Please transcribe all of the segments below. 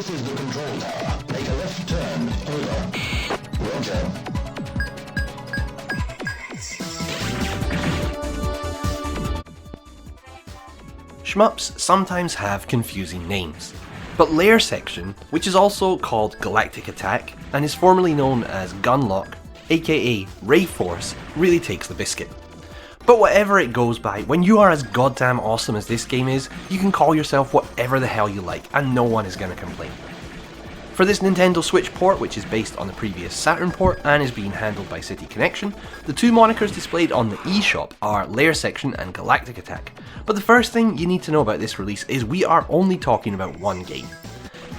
This is the control tower. Make a left turn. Over. Roger. Shmups sometimes have confusing names, but Layer Section, which is also called Galactic Attack and is formerly known as Gunlock, aka Ray Force, really takes the biscuit. But whatever it goes by, when you are as goddamn awesome as this game is, you can call yourself whatever the hell you like and no one is going to complain. For this Nintendo Switch port, which is based on the previous Saturn port and is being handled by City Connection, the two monikers displayed on the eShop are Layer Section and Galactic Attack. But the first thing you need to know about this release is we are only talking about one game.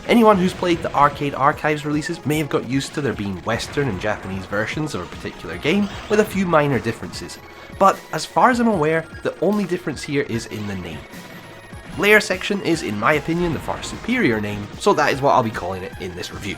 Anyone who's played the Arcade Archives releases may have got used to there being Western and Japanese versions of a particular game with a few minor differences, but as far as I'm aware, the only difference here is in the name. Layer Section is, in my opinion, the far superior name, so that is what I'll be calling it in this review.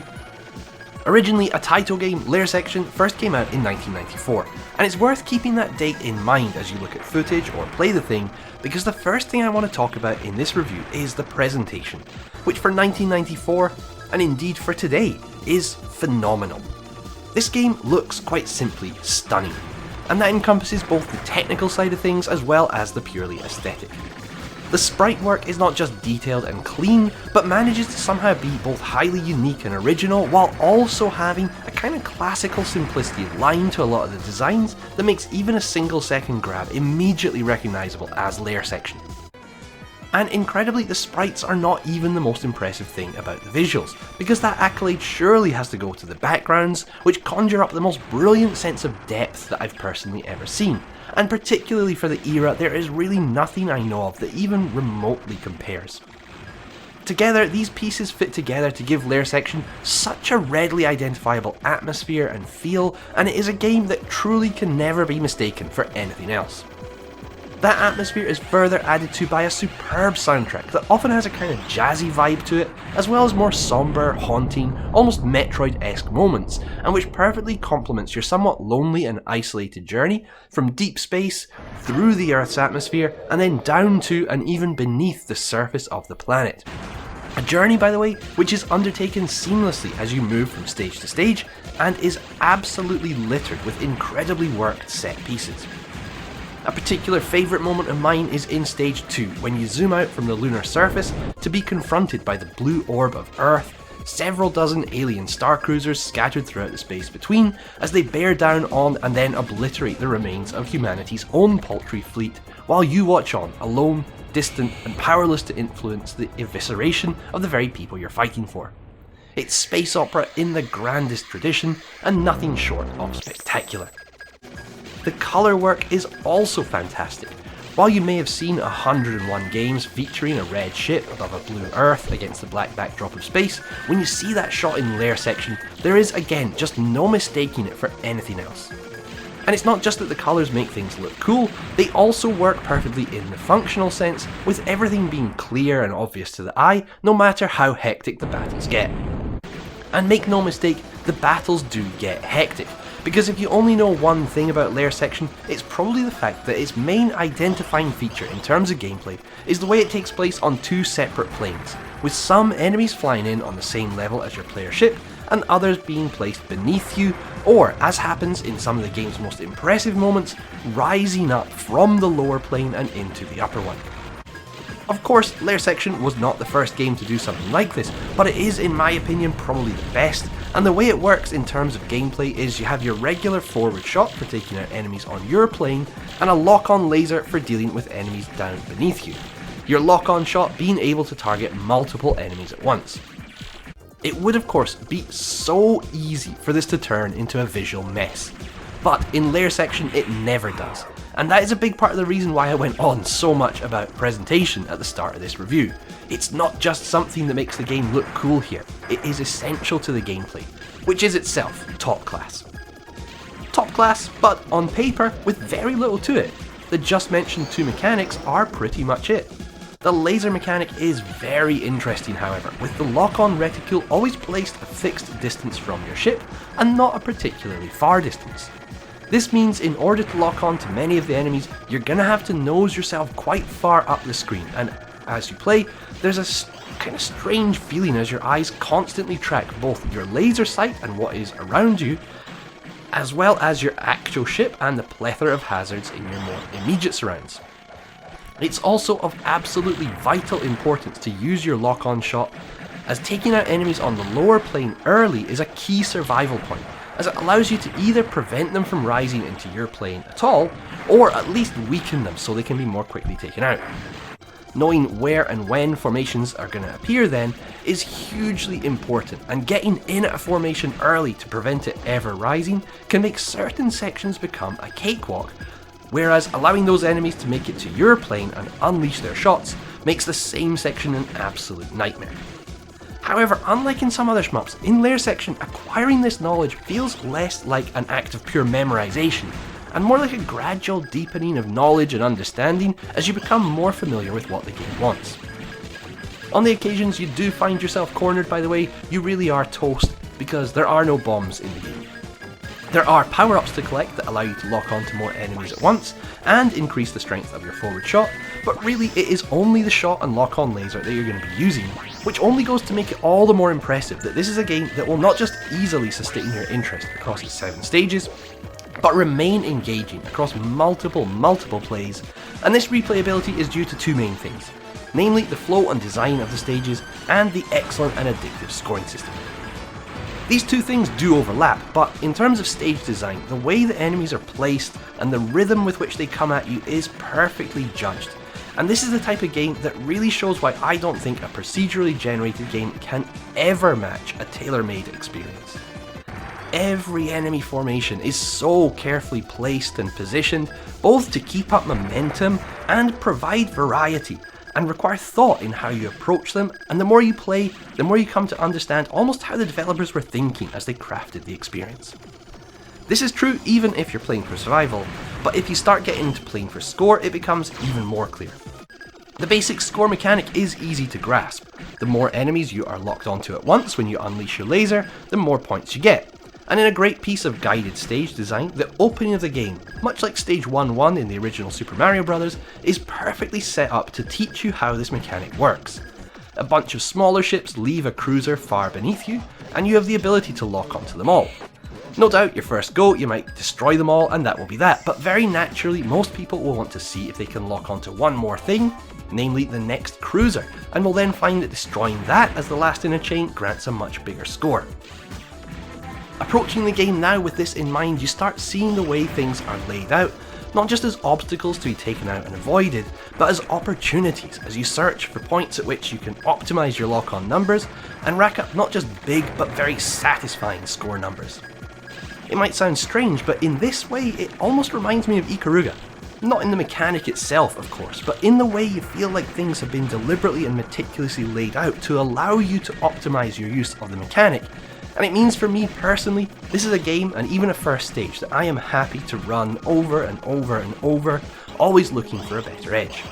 Originally a Taito game, Layer Section first came out in 1994, and it's worth keeping that date in mind as you look at footage or play the thing, because the first thing I want to talk about in this review is the presentation, which for 1994, and indeed for today, is phenomenal. This game looks quite simply stunning, and that encompasses both the technical side of things as well as the purely aesthetic. The sprite work is not just detailed and clean, but manages to somehow be both highly unique and original, while also having a kind of classical simplicity line to a lot of the designs that makes even a single second grab immediately recognisable as Layer Section. And incredibly, the sprites are not even the most impressive thing about the visuals, because that accolade surely has to go to the backgrounds, which conjure up the most brilliant sense of depth that I've personally ever seen. And particularly for the era, there is really nothing I know of that even remotely compares. Together, these pieces fit together to give Layer Section such a readily identifiable atmosphere and feel, and it is a game that truly can never be mistaken for anything else. That atmosphere is further added to by a superb soundtrack that often has a kind of jazzy vibe to it, as well as more somber, haunting, almost Metroid-esque moments, and which perfectly complements your somewhat lonely and isolated journey from deep space, through the Earth's atmosphere, and then down to and even beneath the surface of the planet. A journey, by the way, which is undertaken seamlessly as you move from stage to stage, and is absolutely littered with incredibly worked set pieces. A particular favourite moment of mine is in Stage 2, when you zoom out from the lunar surface to be confronted by the blue orb of Earth, several dozen alien star cruisers scattered throughout the space between, as they bear down on and then obliterate the remains of humanity's own paltry fleet, while you watch on, alone, distant and powerless to influence the evisceration of the very people you're fighting for. It's space opera in the grandest tradition, and nothing short of spectacular. The colour work is also fantastic. While you may have seen 101 games featuring a red ship above a blue Earth against the black backdrop of space, when you see that shot in Layer Section, there is again just no mistaking it for anything else. And it's not just that the colours make things look cool, they also work perfectly in the functional sense, with everything being clear and obvious to the eye, no matter how hectic the battles get. And make no mistake, the battles do get hectic. Because if you only know one thing about Layer Section, it's probably the fact that its main identifying feature in terms of gameplay is the way it takes place on two separate planes, with some enemies flying in on the same level as your player ship, and others being placed beneath you, or, as happens in some of the game's most impressive moments, rising up from the lower plane and into the upper one. Of course, Layer Section was not the first game to do something like this, but it is, in my opinion, probably the best, and the way it works in terms of gameplay is you have your regular forward shot for taking out enemies on your plane, and a lock-on laser for dealing with enemies down beneath you. Your lock-on shot being able to target multiple enemies at once. It would of course be so easy for this to turn into a visual mess, but in Layer Section it never does. And that is a big part of the reason why I went on so much about presentation at the start of this review. It's not just something that makes the game look cool here, it is essential to the gameplay, which is itself top class. Top class, but on paper with very little to it. The just mentioned two mechanics are pretty much it. The laser mechanic is very interesting however, with the lock-on reticule always placed a fixed distance from your ship, and not a particularly far distance. This means in order to lock on to many of the enemies, you're gonna have to nose yourself quite far up the screen, and as you play, there's a kind of strange feeling as your eyes constantly track both your laser sight and what is around you, as well as your actual ship and the plethora of hazards in your more immediate surrounds. It's also of absolutely vital importance to use your lock-on shot, as taking out enemies on the lower plane early is a key survival point, as it allows you to either prevent them from rising into your plane at all, or at least weaken them so they can be more quickly taken out. Knowing where and when formations are going to appear then is hugely important, and getting in at a formation early to prevent it ever rising can make certain sections become a cakewalk, whereas allowing those enemies to make it to your plane and unleash their shots makes the same section an absolute nightmare. However, unlike in some other shmups, in lair section acquiring this knowledge feels less like an act of pure memorization, and more like a gradual deepening of knowledge and understanding as you become more familiar with what the game wants. On the occasions you do find yourself cornered, by the way, you really are toast, because there are no bombs in the game. There are power-ups to collect that allow you to lock onto more enemies at once, and increase the strength of your forward shot, but really it is only the shot and lock-on laser that you're going to be using, which only goes to make it all the more impressive that this is a game that will not just easily sustain your interest across its 7 stages, but remain engaging across multiple plays, and this replayability is due to 2 main things, namely the flow and design of the stages, and the excellent and addictive scoring system. These 2 things do overlap, but in terms of stage design, the way the enemies are placed and the rhythm with which they come at you is perfectly judged, and this is the type of game that really shows why I don't think a procedurally generated game can ever match a tailor-made experience. Every enemy formation is so carefully placed and positioned, both to keep up momentum and provide variety, and require thought in how you approach them, and the more you play, the more you come to understand almost how the developers were thinking as they crafted the experience. This is true even if you're playing for survival, but if you start getting into playing for score, it becomes even more clear. The basic score mechanic is easy to grasp. The more enemies you are locked onto at once when you unleash your laser, the more points you get. And in a great piece of guided stage design, the opening of the game, much like stage 1-1 in the original Super Mario Bros., is perfectly set up to teach you how this mechanic works. A bunch of smaller ships leave a cruiser far beneath you, and you have the ability to lock onto them all. No doubt your first go you might destroy them all and that will be that, but very naturally most people will want to see if they can lock onto one more thing, namely the next cruiser, and will then find that destroying that as the last in a chain grants a much bigger score. Approaching the game now with this in mind, you start seeing the way things are laid out, not just as obstacles to be taken out and avoided, but as opportunities as you search for points at which you can optimise your lock-on numbers and rack up not just big but very satisfying score numbers. It might sound strange, but in this way it almost reminds me of Ikaruga. Not in the mechanic itself, of course, but in the way you feel like things have been deliberately and meticulously laid out to allow you to optimise your use of the mechanic. And it means for me personally, this is a game and even a first stage that I am happy to run over and over and over, always looking for a better edge.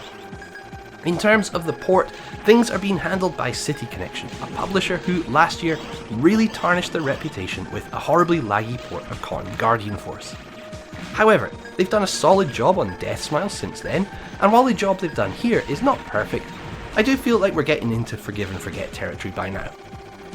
In terms of the port, things are being handled by City Connection, a publisher who last year really tarnished their reputation with a horribly laggy port of Con Guardian Force. However, they've done a solid job on Death Smile since then, and while the job they've done here is not perfect, I do feel like we're getting into forgive and forget territory by now.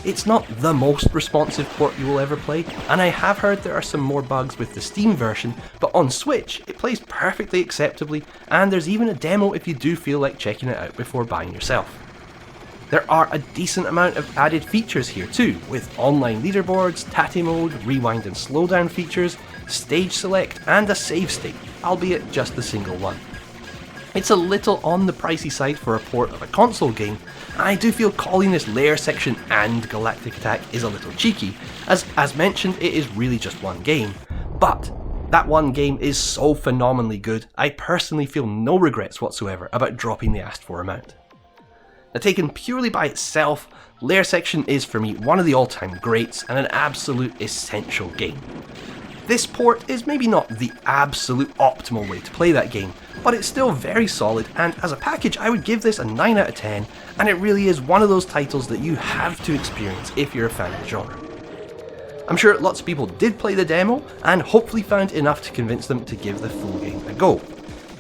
It's not the most responsive port you will ever play, and I have heard there are some more bugs with the Steam version, but on Switch it plays perfectly acceptably, and there's even a demo if you do feel like checking it out before buying yourself. There are a decent amount of added features here too, with online leaderboards, Tate mode, rewind and slowdown features, stage select, and a save state, albeit just the single one. It's a little on the pricey side for a port of a console game, and I do feel calling this layer section and Galactic Attack is a little cheeky, as mentioned it is really just one game, but that one game is so phenomenally good, I personally feel no regrets whatsoever about dropping the asked for amount. Now, taken purely by itself, Lair Section is for me one of the all-time greats and an absolute essential game. This port is maybe not the absolute optimal way to play that game, but it's still very solid, and as a package I would give this a 9 out of 10, and it really is one of those titles that you have to experience if you're a fan of the genre. I'm sure lots of people did play the demo, and hopefully found enough to convince them to give the full game a go.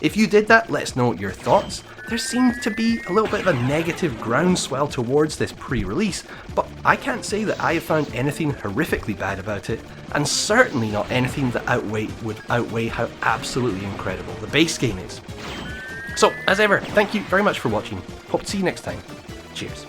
If you did that, let us know your thoughts. There seems to be a little bit of a negative groundswell towards this pre-release, but I can't say that I have found anything horrifically bad about it, and certainly not anything that would outweigh how absolutely incredible the base game is. So, as ever, thank you very much for watching. Hope to see you next time. Cheers.